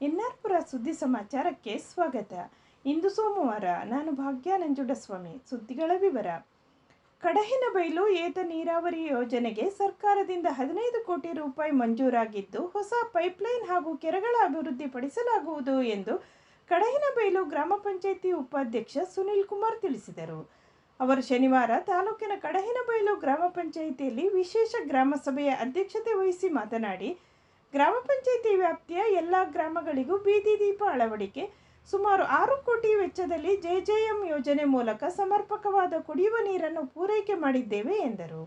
ಎನ್ಆರ್ಪುರ ಸುದ್ದಿ ಸಮಾಚಾರಕ್ಕೆ ಸ್ವಾಗತ. ಇಂದು ಸೋಮವಾರ. ನಾನು ಭಾಗ್ಯ ನಂಜುಂಡಸ್ವಾಮಿ. ಸುದ್ದಿಗಳ ವಿವರ. ಕಡಹಿನಬೈಲು ಏತ ನೀರಾವರಿ ಯೋಜನೆಗೆ ಸರ್ಕಾರದಿಂದ 15 ಕೋಟಿ ರೂಪಾಯಿ ಮಂಜೂರಾಗಿದ್ದು, ಹೊಸ ಪೈಪ್ಲೈನ್ ಹಾಗೂ ಕೆರೆಗಳ ಅಭಿವೃದ್ಧಿಪಡಿಸಲಾಗುವುದು ಎಂದು ಕಡಹಿನಬೈಲು ಗ್ರಾಮ ಪಂಚಾಯಿತಿ ಉಪಾಧ್ಯಕ್ಷ ಸುನಿಲ್ ಕುಮಾರ್ ತಿಳಿಸಿದರು. ಅವರು ಶನಿವಾರ ತಾಲೂಕಿನ ಕಡಹಿನಬೈಲು ಗ್ರಾಮ ಪಂಚಾಯಿತಿಯಲ್ಲಿ ವಿಶೇಷ ಗ್ರಾಮ ಸಭೆಯ ಅಧ್ಯಕ್ಷತೆ ವಹಿಸಿ ಮಾತನಾಡಿ, ಗ್ರಾಮ ಪಂಚಾಯಿತಿ ವ್ಯಾಪ್ತಿಯ ಎಲ್ಲ ಗ್ರಾಮಗಳಿಗೂ ಬೀದಿ ದೀಪ ಅಳವಡಿಕೆ, ಸುಮಾರು 6 ಕೋಟಿ ವೆಚ್ಚದಲ್ಲಿ ಜೆಜೆಎಂ ಯೋಜನೆ ಮೂಲಕ ಸಮರ್ಪಕವಾದ ಕುಡಿಯುವ ನೀರನ್ನು ಪೂರೈಕೆ ಮಾಡಿದ್ದೇವೆ ಎಂದರು.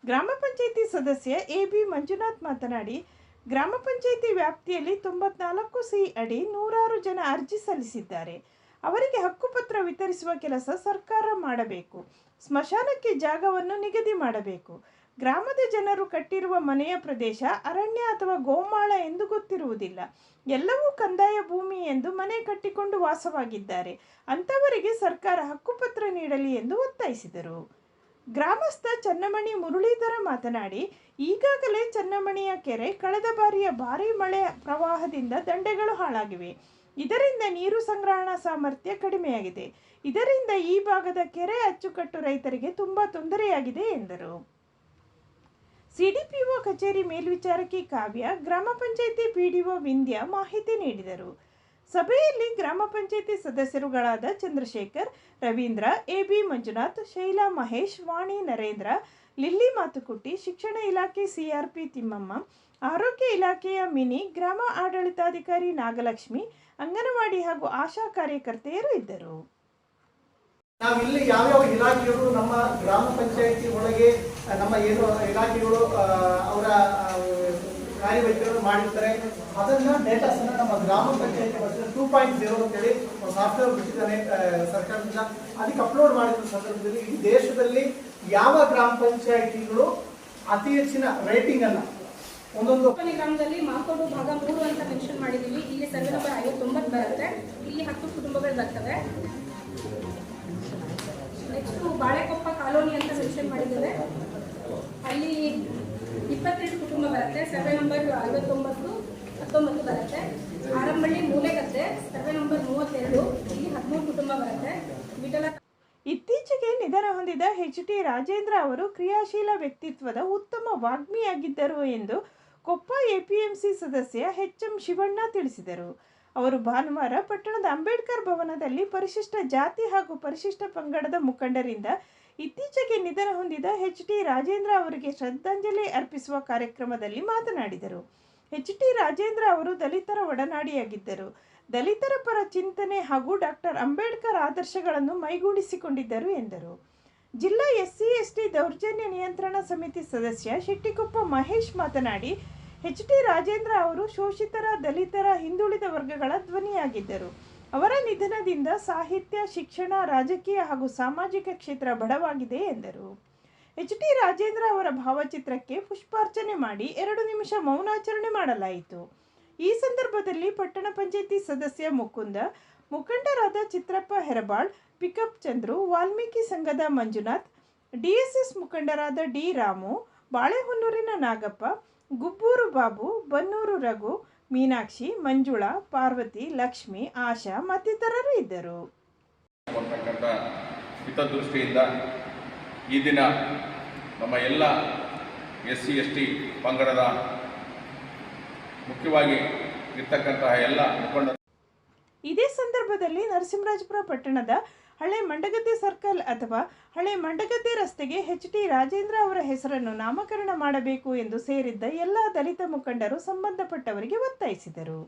ಗ್ರಾಮ ಪಂಚಾಯಿತಿ ಸದಸ್ಯ ಎಬಿ ಮಂಜುನಾಥ್ ಮಾತನಾಡಿ, ಗ್ರಾಮ ಪಂಚಾಯಿತಿ ವ್ಯಾಪ್ತಿಯಲ್ಲಿ 94C ಅಡಿ 106 ಜನ ಅರ್ಜಿ ಸಲ್ಲಿಸಿದ್ದಾರೆ. ಅವರಿಗೆ ಹಕ್ಕುಪತ್ರ ವಿತರಿಸುವ ಕೆಲಸ ಸರ್ಕಾರ ಮಾಡಬೇಕು. ಸ್ಮಶಾನಕ್ಕೆ ಜಾಗವನ್ನು ನಿಗದಿ ಮಾಡಬೇಕು. ಗ್ರಾಮದ ಜನರು ಕಟ್ಟಿರುವ ಮನೆಯ ಪ್ರದೇಶ ಅರಣ್ಯ ಅಥವಾ ಗೋಮಾಳ ಎಂದು ಗೊತ್ತಿರುವುದಿಲ್ಲ. ಎಲ್ಲವೂ ಕಂದಾಯ ಭೂಮಿ ಎಂದು ಮನೆ ಕಟ್ಟಿಕೊಂಡು ವಾಸವಾಗಿದ್ದಾರೆ. ಅಂಥವರಿಗೆ ಸರ್ಕಾರ ಹಕ್ಕುಪತ್ರ ನೀಡಲಿ ಎಂದು ಒತ್ತಾಯಿಸಿದರು. ಗ್ರಾಮಸ್ಥ ಚನ್ನಮಣಿ ಮುರಳೀಧರ ಮಾತನಾಡಿ, ಈಗಾಗಲೇ ಚನ್ನಮಣಿಯ ಕೆರೆ ಕಳೆದ ಬಾರಿಯ ಭಾರೀ ಮಳೆ ಪ್ರವಾಹದಿಂದ ದಂಡೆಗಳು ಹಾಳಾಗಿವೆ. ಇದರಿಂದ ನೀರು ಸಂಗ್ರಹಣಾ ಸಾಮರ್ಥ್ಯ ಕಡಿಮೆಯಾಗಿದೆ. ಇದರಿಂದ ಈ ಭಾಗದ ಕೆರೆ ಅಚ್ಚುಕಟ್ಟು ರೈತರಿಗೆ ತುಂಬಾ ತೊಂದರೆಯಾಗಿದೆ ಎಂದರು. ಸಿಡಿಪಿಒ ಕಚೇರಿ ಮೇಲ್ವಿಚಾರಕಿ ಕಾವ್ಯ, ಗ್ರಾಮ ಪಂಚಾಯಿತಿ ಪಿಡಿಒ ವಿಂಧ್ಯ ಮಾಹಿತಿ ನೀಡಿದರು. ಸಭೆಯಲ್ಲಿ ಗ್ರಾಮ ಪಂಚಾಯಿತಿ ಸದಸ್ಯರುಗಳಾದ ಚಂದ್ರಶೇಖರ್, ರವೀಂದ್ರ, ಎಬಿ ಮಂಜುನಾಥ್, ಶೈಲಾ ಮಹೇಶ್, ವಾಣಿ ನರೇಂದ್ರ, ಲಿಲ್ಲಿ ಮಾತುಕುಟ್ಟಿ, ಶಿಕ್ಷಣ ಇಲಾಖೆ ಸಿಆರ್ಪಿ ತಿಮ್ಮಮ್ಮ, ಆರೋಗ್ಯ ಇಲಾಖೆಯ ಮಿನಿ, ಗ್ರಾಮ ಆಡಳಿತಾಧಿಕಾರಿ ನಾಗಲಕ್ಷ್ಮಿ, ಅಂಗನವಾಡಿ ಹಾಗೂ ಆಶಾ ಕಾರ್ಯಕರ್ತೆಯರು ಇದ್ದರು. ನಾವಿಲ್ಲಿ ಯಾವ್ಯಾವ ಇಲಾಖೆಗಳು ನಮ್ಮ ಗ್ರಾಮ ಪಂಚಾಯಿತಿ ಒಳಗೆ ನಮ್ಮ ಏನು ಇಲಾಖೆಗಳು ಅವರ ಕಾರ್ಯವೈಖರಿಗಳನ್ನು ಮಾಡಿರ್ತಾರೆ, ಅದನ್ನ ಡೇಟಾಸ್ ಅನ್ನ ನಮ್ಮ ಗ್ರಾಮ ಪಂಚಾಯಿತಿ 2.0 ಅಂತೇಳಿ ಸಾಫ್ಟ್ವೇರ್ ಬಿಟ್ಟಿದ್ದಾನೆ ಸರ್ಕಾರದಿಂದ. ಅದಕ್ಕೆ ಅಪ್ಲೋಡ್ ಮಾಡಿದ ಸಂದರ್ಭದಲ್ಲಿ ಈ ದೇಶದಲ್ಲಿ ಯಾವ ಗ್ರಾಮ ಪಂಚಾಯಿತಿಗಳು ಅತಿ ಹೆಚ್ಚಿನ ರೇಟಿಂಗ್ ಅನ್ನ ಒಂದೊಂದು ಗ್ರಾಮದಲ್ಲಿ ಮಾಕೋಡು ಭಾಗ 3 ಅಂತ ಮೆನ್ಷನ್ ಮಾಡಿದೀವಿ. ಇಲ್ಲಿ ಸರ್ವೆ ನಂಬರ್ 59 ಬರುತ್ತೆ. ಇಲ್ಲಿ 10 ಕುಟುಂಬಗಳು ಬರ್ತವೆ. ನೆಕ್ಸ್ಟ್ ಬಾಳೆಕೊಪ್ಪ ಕಾಲೋನಿ ಅಂತ ಮೆನ್ಷನ್ ಮಾಡಿದ್ದೇವೆ. ಅಲ್ಲಿ 22 ಕುಟುಂಬ ಬರುತ್ತೆ. ಸರ್ವೆ ನಂಬರ್ 59, 19 ಬರುತ್ತೆ. ಆರಂಬಳ್ಳಿ ಮೂಲೆಗದ್ದೆ ಸರ್ವೆ ನಂಬರ್ 32, ಇಲ್ಲಿ 13 ಕುಟುಂಬ ಬರುತ್ತೆ. ಇತ್ತೀಚೆಗೆ ನಿಧನ ಹೊಂದಿದ ಎಚ್.ಟಿ. ರಾಜೇಂದ್ರ ಅವರು ಕ್ರಿಯಾಶೀಲ ವ್ಯಕ್ತಿತ್ವದ ಉತ್ತಮ ವಾಗ್ಮಿಯಾಗಿದ್ದರು ಎಂದು ಕೊಪ್ಪ ಎಪಿಎಂಸಿ ಸದಸ್ಯ ಎಚ್.ಎಂ. ಶಿವಣ್ಣ ತಿಳಿಸಿದರು. ಅವರು ಭಾನುವಾರ ಪಟ್ಟಣದ ಅಂಬೇಡ್ಕರ್ ಭವನದಲ್ಲಿ ಪರಿಶಿಷ್ಟ ಜಾತಿ ಹಾಗೂ ಪರಿಶಿಷ್ಟ ಪಂಗಡದ ಮುಖಂಡರಿಂದ ಇತ್ತೀಚೆಗೆ ನಿಧನ ಹೊಂದಿದ ಎಚ್.ಟಿ. ರಾಜೇಂದ್ರ ಅವರಿಗೆ ಶ್ರದ್ಧಾಂಜಲಿ ಅರ್ಪಿಸುವ ಕಾರ್ಯಕ್ರಮದಲ್ಲಿ ಮಾತನಾಡಿದರು. ಎಚ್.ಟಿ. ರಾಜೇಂದ್ರ ಅವರು ದಲಿತರ ಒಡನಾಡಿಯಾಗಿದ್ದರು. ದಲಿತರ ಪರ ಚಿಂತನೆ ಹಾಗೂ ಡಾಕ್ಟರ್ ಅಂಬೇಡ್ಕರ್ ಆದರ್ಶಗಳನ್ನು ಮೈಗೂಡಿಸಿಕೊಂಡಿದ್ದರು ಎಂದರು. ಜಿಲ್ಲಾ SC/ST ದೌರ್ಜನ್ಯ ನಿಯಂತ್ರಣ ಸಮಿತಿ ಸದಸ್ಯ ಶೆಟ್ಟಿಕೊಪ್ಪ ಮಹೇಶ್ ಮಾತನಾಡಿ, ಎಚ್.ಟಿ. ರಾಜೇಂದ್ರ ಅವರು ಶೋಷಿತರ, ದಲಿತರ, ಹಿಂದುಳಿದ ವರ್ಗಗಳ ಧ್ವನಿಯಾಗಿದ್ದರು. ಅವರ ನಿಧನದಿಂದ ಸಾಹಿತ್ಯ, ಶಿಕ್ಷಣ, ರಾಜಕೀಯ ಹಾಗೂ ಸಾಮಾಜಿಕ ಕ್ಷೇತ್ರ ಬಡವಾಗಿದೆ ಎಂದರು. ಎಚ್.ಟಿ. ರಾಜೇಂದ್ರ ಅವರ ಭಾವಚಿತ್ರಕ್ಕೆ ಪುಷ್ಪಾರ್ಚನೆ ಮಾಡಿ 2 ನಿಮಿಷ ಮೌನಾಚರಣೆ ಮಾಡಲಾಯಿತು. ಈ ಸಂದರ್ಭದಲ್ಲಿ ಪಟ್ಟಣ ಪಂಚಾಯಿತಿ ಸದಸ್ಯ ಮುಕುಂದ, ಮುಖಂಡರಾದ ಚಿತ್ರಪ್ಪ ಹೆರಬಾಳ್, ಪಿಕಪ್ ಚಂದ್ರು, ವಾಲ್ಮೀಕಿ ಸಂಘದ ಮಂಜುನಾಥ್, ಡಿಎಸ್ಎಸ್ ಮುಖಂಡರಾದ ಡಿ ರಾಮು, ಬಾಳೆಹೊನ್ನೂರಿನ ನಾಗಪ್ಪ, ಗುಬ್ಬೂರು ಬಾಬು, ಬನ್ನೂರು ರಘು, ಮೀನಾಕ್ಷಿ, ಮಂಜುಳಾ, ಪಾರ್ವತಿ, ಲಕ್ಷ್ಮಿ, ಆಶಾ ಮತ್ತಿತರರು ಇದ್ದರು. ಹಿತದೃಷ್ಟಿಯಿಂದ ಈ ದಿನ ನಮ್ಮ ಎಲ್ಲ SC/ST ಪಂಗಡದ ಮುಖ್ಯವಾಗಿ ಇರ್ತಕ್ಕಂತಹ ಎಲ್ಲ ಮುಖಂಡರು. ಇದೇ ಸಂದರ್ಭದಲ್ಲಿ ನರಸಿಂಹರಾಜಪುರ ಪಟ್ಟಣದ ಹಳೆ ಮಂಡಗದ್ದೆ ಸರ್ಕಲ್ ಅಥವಾ ಹಳೆ ಮಂಡಗದ್ದೆ ರಸ್ತೆಗೆ ಎಚ್.ಟಿ. ರಾಜೇಂದ್ರ ಅವರ ಹೆಸರನ್ನು ನಾಮಕರಣ ಮಾಡಬೇಕು ಎಂದು ಸೇರಿದ್ದ ಎಲ್ಲ ದಲಿತ ಮುಖಂಡರು ಸಂಬಂಧಪಟ್ಟವರಿಗೆ ಒತ್ತಾಯಿಸಿದರು.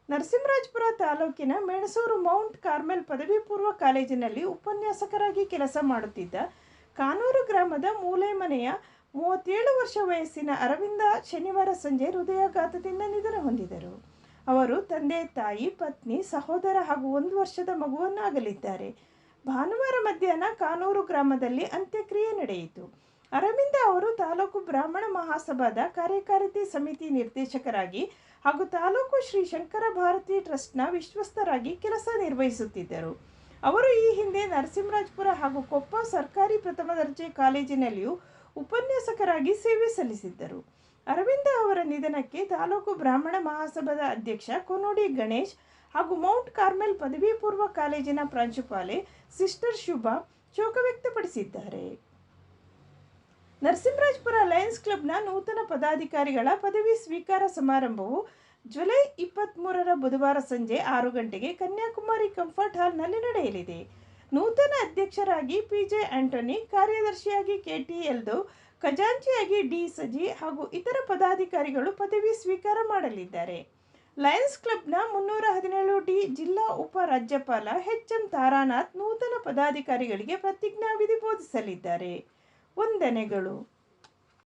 ನರಸಿಂಹರಾಜಪುರ ತಾಲೂಕಿನ ಮೆಣಸೂರು ಮೌಂಟ್ ಕಾರ್ಮೆಲ್ ಪದವಿ ಪೂರ್ವ ಕಾಲೇಜಿನಲ್ಲಿ ಉಪನ್ಯಾಸಕರಾಗಿ ಕೆಲಸ ಮಾಡುತ್ತಿದ್ದ ಕಾನೂರು ಗ್ರಾಮದ ಮೂಲೆಮನೆಯ 37 ವರ್ಷ ವಯಸ್ಸಿನ ಅರವಿಂದ ಶನಿವಾರ ಸಂಜೆ ಹೃದಯಾಘಾತದಿಂದ ನಿಧನ ಹೊಂದಿದರು. ಅವರು ತಂದೆ, ತಾಯಿ, ಪತ್ನಿ, ಸಹೋದರ ಹಾಗೂ 1 ವರ್ಷದ ಮಗುವನ್ನು ಅಗಲಿದ್ದಾರೆ. ಭಾನುವಾರ ಮಧ್ಯಾಹ್ನ ಕಾನೂರು ಗ್ರಾಮದಲ್ಲಿ ಅಂತ್ಯಕ್ರಿಯೆ ನಡೆಯಿತು. ಅರವಿಂದ ಅವರು ತಾಲೂಕು ಬ್ರಾಹ್ಮಣ ಮಹಾಸಭಾದ ಕಾರ್ಯಕಾರಿಣಿ ಸಮಿತಿ ನಿರ್ದೇಶಕರಾಗಿ ಹಾಗೂ ತಾಲೂಕು ಶ್ರೀ ಶಂಕರ ಭಾರತಿ ಟ್ರಸ್ಟ್ನ ವಿಶ್ವಸ್ತರಾಗಿ ಕೆಲಸ ನಿರ್ವಹಿಸುತ್ತಿದ್ದರು. ಅವರು ಈ ಹಿಂದೆ ನರಸಿಂಹರಾಜಪುರ ಹಾಗೂ ಕೊಪ್ಪ ಸರ್ಕಾರಿ ಪ್ರಥಮ ದರ್ಜೆ ಕಾಲೇಜಿನಲ್ಲಿಯೂ ಉಪನ್ಯಾಸಕರಾಗಿ ಸೇವೆ ಸಲ್ಲಿಸಿದ್ದರು. ಅರವಿಂದ ಅವರ ನಿಧನಕ್ಕೆ ತಾಲೂಕು ಬ್ರಾಹ್ಮಣ ಮಹಾಸಭಾದ ಅಧ್ಯಕ್ಷ ಕೊನೋಡಿ ಗಣೇಶ್ ಹಾಗೂ ಮೌಂಟ್ ಕಾರ್ಮೆಲ್ ಪದವಿ ಪೂರ್ವ ಕಾಲೇಜಿನ ಪ್ರಾಂಶುಪಾಲೆ ಸಿಸ್ಟರ್ ಶುಭಾ ಶೋಕ ವ್ಯಕ್ತಪಡಿಸಿದ್ದಾರೆ. ನರಸಿಂಹರಾಜಪುರ ಲಯನ್ಸ್ ಕ್ಲಬ್ನ ನೂತನ ಪದಾಧಿಕಾರಿಗಳ ಪದವಿ ಸ್ವೀಕಾರ ಸಮಾರಂಭವು ಜುಲೈ 23 ಬುಧವಾರ ಸಂಜೆ 6 ಗಂಟೆಗೆ ಕನ್ಯಾಕುಮಾರಿ ಕಂಫರ್ಟ್ ಹಾಲ್ನಲ್ಲಿ ನಡೆಯಲಿದೆ. ನೂತನ ಅಧ್ಯಕ್ಷರಾಗಿ ಪಿಜೆ ಆಂಟೋನಿ, ಕಾರ್ಯದರ್ಶಿಯಾಗಿ ಕೆಟಿ ಎಲ್ದೋ, ಖಜಾಂಚಿಯಾಗಿ ಡಿ ಸಜಿ ಹಾಗೂ ಇತರ ಪದಾಧಿಕಾರಿಗಳು ಪದವಿ ಸ್ವೀಕಾರ ಮಾಡಲಿದ್ದಾರೆ. ಲಯನ್ಸ್ ಕ್ಲಬ್ನ 317ಡಿ ಜಿಲ್ಲಾ ಉಪ ರಾಜ್ಯಪಾಲ ಎಚ್.ಎಂ. ತಾರಾನಾಥ್ ನೂತನ ಪದಾಧಿಕಾರಿಗಳಿಗೆ ಪ್ರತಿಜ್ಞಾವಿಧಿ ಬೋಧಿಸಲಿದ್ದಾರೆ. ವಂದನೆಗಳು.